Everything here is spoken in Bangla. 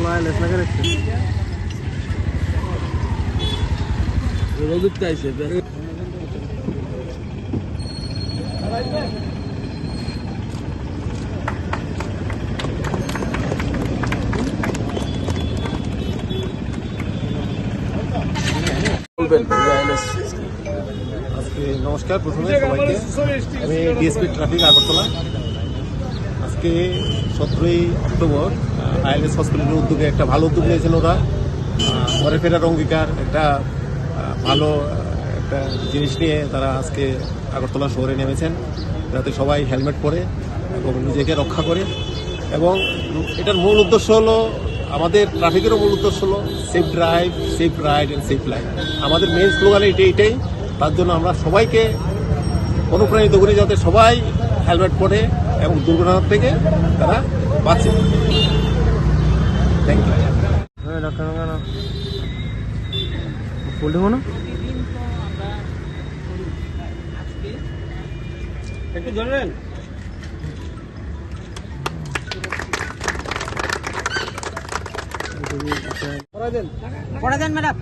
वायरलेस लगा रखते रोग कैसे नमस्कार प्रथमे सबाइके डिएसपी ट्रैफिक आगरतला आज के 17 अक्टोबर आईएलएस हॉस्पिटल उद्योगे एक भालो उद्योग निয়েছেন ওরা ঘরে ফেরার অঙ্গীকার একটা ভালো একটা জিনিস নিয়ে তারা আজকে আগরতলা শহরে নেমেছেন যাতে সবাই হেলমেট পরে এবং নিজেকে রক্ষা করে এবং এটার মূল উদ্দেশ্য হলো আমাদের ট্রাফিকেরও মূল উদ্দেশ্য হলো safe drive safe ride and safe life আমাদের মেইন স্লোগান এটাই তার জন্য আমরা সবাইকে অনুপ্রাণিত করি যাতে সবাই হেলমেট পরে এবং দুর্ঘটনা থেকে তারা বাঁচে। Thank you. হ্যাঁ ডাক্তার না ফুল দেবো না একটু ধরেন পড়া দেন ম্যাডাম।